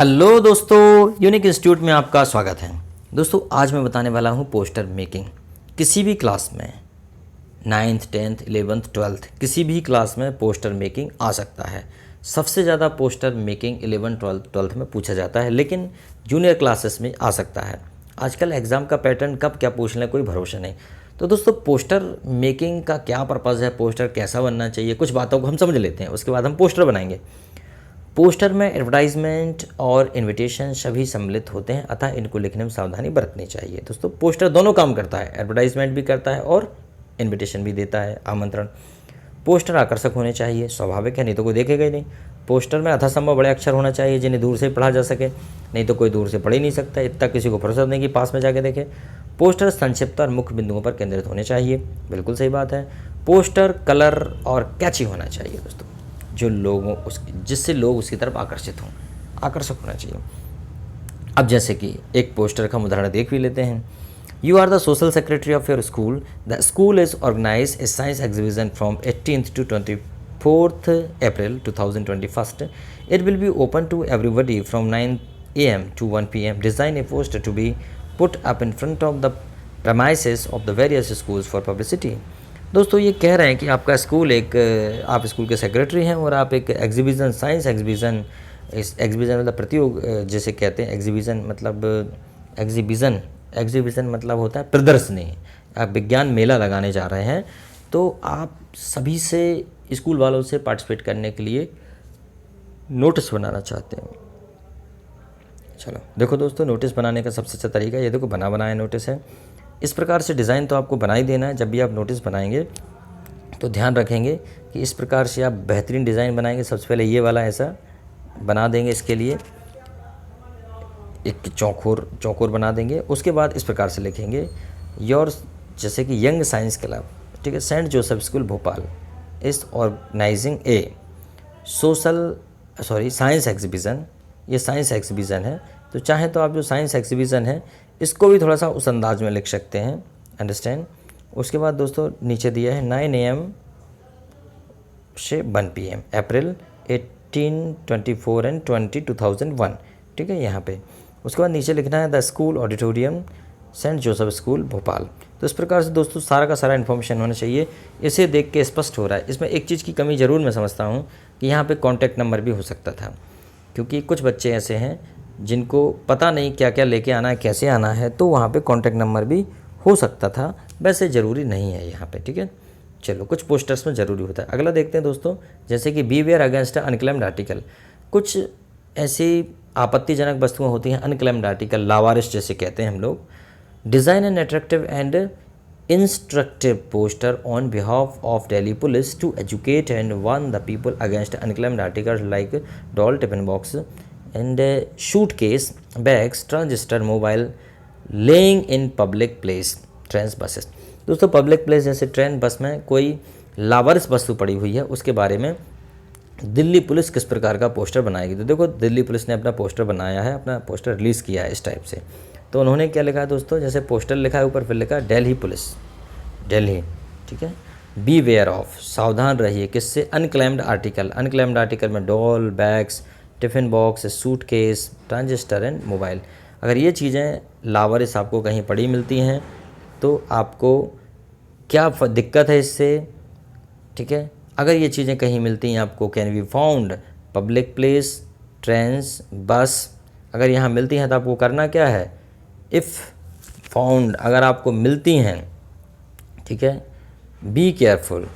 Hello दोस्तों, unique institute में आपका स्वागत है। दोस्तों आज मैं बताने वाला हूँ पोस्टर मेकिंग। किसी भी क्लास में 9th 10th 11th 12th किसी भी क्लास में पोस्टर मेकिंग आ सकता है। सबसे ज़्यादा पोस्टर मेकिंग 11th 12th में पूछा जाता है, लेकिन जूनियर क्लासेस में आ सकता है। आजकल एग्ज़ाम का पैटर्न कब क्या पूछ लें कोई भरोसा नहीं। तो दोस्तों पोस्टर मेकिंग का क्या पर्पज़ है, पोस्टर कैसा बनना चाहिए, कुछ बातों को हम समझ लेते हैं, उसके बाद हम पोस्टर बनाएंगे। पोस्टर में एडवर्टाइजमेंट और इनविटेशन सभी सम्मिलित होते हैं, अतः इनको लिखने में सावधानी बरतनी चाहिए। दोस्तों पोस्टर दोनों काम करता है, एडवर्टाइजमेंट भी करता है और इनविटेशन भी देता है, आमंत्रण। पोस्टर आकर्षक होने चाहिए, स्वाभाविक है, नहीं तो कोई देखेगा ही नहीं। पोस्टर में यथासंभव बड़े अक्षर होना चाहिए जिन्हें दूर से पढ़ा जा सके, नहीं तो कोई दूर से पढ़ ही नहीं सकता, इतना किसी को फुर्सत नहीं कि पास में जाके देखे। पोस्टर संक्षिप्त और मुख्य बिंदुओं पर केंद्रित होने चाहिए, बिल्कुल सही बात है। पोस्टर कलर और कैची होना चाहिए दोस्तों, जो लोगों जिससे लोग उसकी तरफ आकर्षित हों, आकर्षक होना चाहिए। अब जैसे कि एक पोस्टर का उदाहरण देख भी लेते हैं। You are the social secretary of your school. The school is organize a science exhibition from 18th to 24th April 2021. It will be open to everybody from 9 a.m. to 1 p.m. Design a poster to be put up in front of the premises of the various schools for publicity. दोस्तों ये कह रहे हैं कि आपका school आप school के secretary हैं और आप एक एग्जीबिशन, साइंस एग्जीबिशन, इस एग्जीबिशन मतलब प्रतियोग जैसे कहते हैं, एग्जीबिशन मतलब एग्जीबिशन मतलब होता है प्रदर्शनी। आप विज्ञान मेला लगाने जा रहे हैं, तो आप सभी से, स्कूल वालों से पार्टिसिपेट करने के लिए नोटिस बनाना चाहते हैं। चलो देखो दोस्तों, नोटिस बनाने का सबसे अच्छा तरीका ये देखो, बना बनाया नोटिस है। इस प्रकार से डिज़ाइन तो आपको बना ही देना है। जब भी आप नोटिस बनाएंगे तो ध्यान रखेंगे कि इस प्रकार से आप बेहतरीन डिज़ाइन बनाएंगे। सबसे पहले ये वाला ऐसा बना देंगे, इसके लिए एक चौकोर बना देंगे। उसके बाद इस प्रकार से लिखेंगे योर, जैसे कि यंग साइंस क्लब, ठीक है, सेंट जोसेफ स्कूल भोपाल इस ऑर्गेनाइजिंग ए साइंस एग्जीबिशन। ये साइंस एग्जीबिशन है, तो चाहे तो आप जो साइंस एग्जीबिशन है इसको भी थोड़ा सा उस अंदाज में लिख सकते हैं, अंडरस्टैंड। उसके बाद दोस्तों नीचे दिया है 9 AM से 1 PM अप्रैल 18, 24 एंड 20, 2001, ठीक है, यहाँ पे। उसके बाद नीचे लिखना है the school auditorium Saint Joseph school Bhopal. तो इस प्रकार से दोस्तों सारा का सारा इन्फॉर्मेशन होना चाहिए। इसे देख के स्पष्ट हो रहा है। इसमें एक चीज़ की कमी ज़रूर मैं समझता हूँ कि यहाँ पे कॉन्टैक्ट नंबर भी हो सकता था, क्योंकि कुछ बच्चे ऐसे हैं जिनको पता नहीं क्या क्या लेके आना है, कैसे आना है, तो वहाँ पे कॉन्टैक्ट नंबर भी हो सकता था। वैसे ज़रूरी नहीं है यहाँ पे, ठीक है। चलो कुछ पोस्टर्स में ज़रूरी होता है। अगला देखते हैं दोस्तों, जैसे कि बीवेयर अगेंस्ट अनक्लेम्ड आर्टिकल। कुछ ऐसी आपत्तिजनक वस्तुएं होती हैं, अनक्लेम्ड आर्टिकल, लावारिस जैसे कहते हैं हम लोग। Design an attractive and instructive poster on behalf of Delhi police to educate and warn the people against unclaimed articles like doll, tiffin box and suitcase, bags, transistor, mobile laying in public place, trains, buses। दोस्तों public place जैसे train, बस में कोई लावारिस वस्तु पड़ी हुई है, उसके बारे में दिल्ली पुलिस किस प्रकार का पोस्टर बनाएगी। तो देखो दिल्ली पुलिस ने अपना पोस्टर बनाया है, अपना पोस्टर रिलीज़ किया है इस टाइप से। तो उन्होंने क्या लिखा है दोस्तों, जैसे पोस्टर लिखा है ऊपर, फिर लिखा है दिल्ली पुलिस, दिल्ली, ठीक है। बी वेयर ऑफ, सावधान रहिए, किससे, अनक्लेम्ड आर्टिकल। अनक्लेम्ड आर्टिकल में doll, bags, tiffin box, suitcase, transistor and mobile. अगर ये चीज़ें लावारिस आपको कहीं पड़ी मिलती हैं तो आपको क्या दिक्कत है इससे, ठीक है। अगर ये चीज़ें कहीं मिलती हैं आपको, can be found public place, trains, बस, अगर यहाँ मिलती हैं तो आपको करना क्या है, इफ़ फाउंड, अगर आपको मिलती हैं, ठीक है, be careful,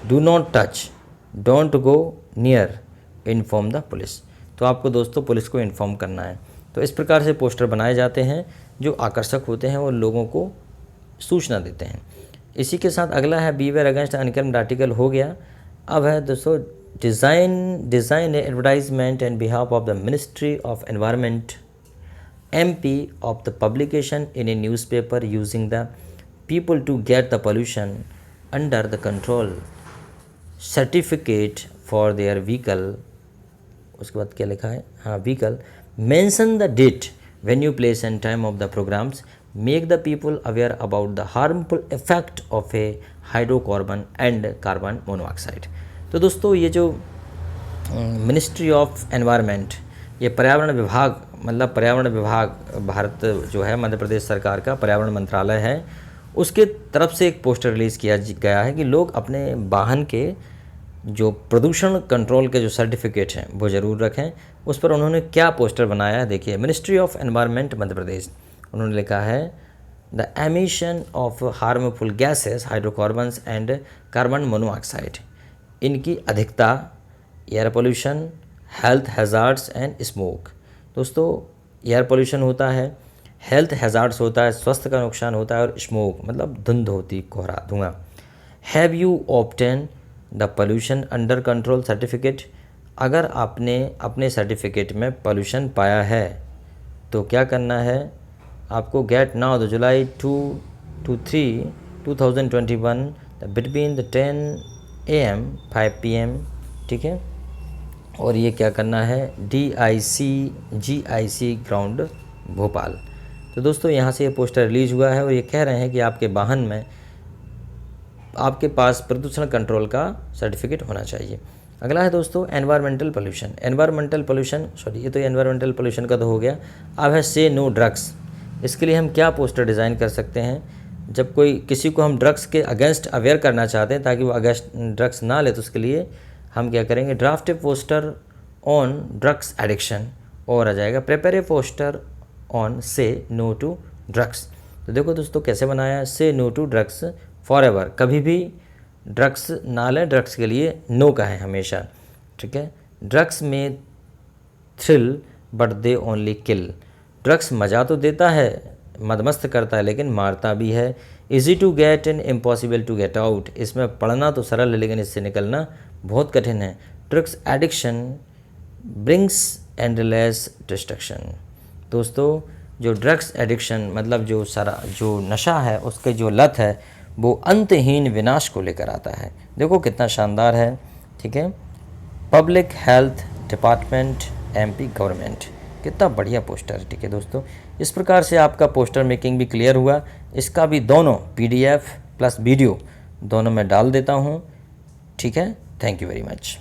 do not touch, don't go near, inform the police. तो आपको दोस्तों पुलिस को इन्फॉर्म करना है। तो इस प्रकार से पोस्टर बनाए जाते हैं जो आकर्षक होते हैं और लोगों को सूचना देते हैं। इसी के साथ अगला है बीवेयर अगेंस्ट अनक्लेम्ड आर्टिकल, हो गया। अब है दोस्तों design advertisement and behalf of the ministry of environment MP of the publication in a newspaper using the people to get the pollution under the control certificate for their vehicle। उसके बाद क्या लिखा है, हाँ, vehicle. Mention the date, venue, place and time of the programmes. Make the people aware about the harmful effect of a hydrocarbon and carbon monoxide. तो दोस्तों ये जो मिनिस्ट्री ऑफ एनवायरनमेंट ये पर्यावरण विभाग, मतलब पर्यावरण विभाग भारत जो है मध्य प्रदेश सरकार का पर्यावरण मंत्रालय है, उसके तरफ से एक पोस्टर रिलीज़ किया गया है कि लोग अपने वाहन के जो प्रदूषण कंट्रोल के जो सर्टिफिकेट हैं वो ज़रूर रखें। उस पर उन्होंने क्या पोस्टर बनाया है देखिए। Ministry of environment Madhya Pradesh, उन्होंने लिखा है the emission of harmful gases hydrocarbons and carbon monoxide, इनकी अधिकता, air pollution, health hazards and smoke. दोस्तों एयर पोल्यूशन होता है, हेल्थ हैज़ार्ड्स होता है, स्वास्थ्य का नुकसान होता है, और स्मोक मतलब धुंध होती, कोहरा, धुआं। Have you obtain the pollution under control certificate, अगर आपने अपने सर्टिफिकेट में पोल्यूशन पाया है तो क्या करना है आपको, get now the July 2 to 3 2021 between the 10 AM 5 PM, ठीक है। और ये क्या करना है, GIC ग्राउंड भोपाल। तो दोस्तों यहाँ से ये पोस्टर रिलीज़ हुआ है और ये कह रहे हैं कि आपके वाहन में आपके पास प्रदूषण कंट्रोल का सर्टिफिकेट होना चाहिए। अगला है दोस्तों एनवायरमेंटल पोल्यूशन। ये तो एनवायरमेंटल पोल्यूशन का तो हो गया। अब है से नो ड्रग्स। इसके लिए हम क्या पोस्टर डिज़ाइन कर सकते हैं, जब कोई किसी को हम ड्रग्स के अगेंस्ट अवेयर करना चाहते हैं ताकि वो अगेंस्ट ड्रग्स ना ले, तो उसके लिए हम क्या करेंगे, draft A poster on drugs addiction, और आ जाएगा प्रिपेयर ए पोस्टर ऑन से नो टू ड्रग्स। तो देखो दोस्तों कैसे बनाया है, से नो टू ड्रग्स फॉरएवर, कभी भी ड्रग्स ना लें, ड्रग्स के लिए नो कहें हमेशा, ठीक है। ड्रग्स में thrill but they only kill, drugs मज़ा तो देता है, मदमस्त करता है, लेकिन मारता भी है। Easy to get and impossible to get out, इसमें पढ़ना तो सरल है लेकिन इससे निकलना बहुत कठिन है। Drugs addiction brings endless destruction. दोस्तों जो ड्रग्स एडिक्शन मतलब जो नशा है, उसके जो लत है, वो अंतहीन विनाश को लेकर आता है। देखो कितना शानदार है, ठीक है। Public health department MP government, कितना बढ़िया पोस्टर है, ठीक है दोस्तों। इस प्रकार से आपका पोस्टर मेकिंग भी क्लियर हुआ। इसका भी दोनों PDF प्लस वीडियो दोनों मैं डाल देता हूँ, ठीक है। Thank you very much.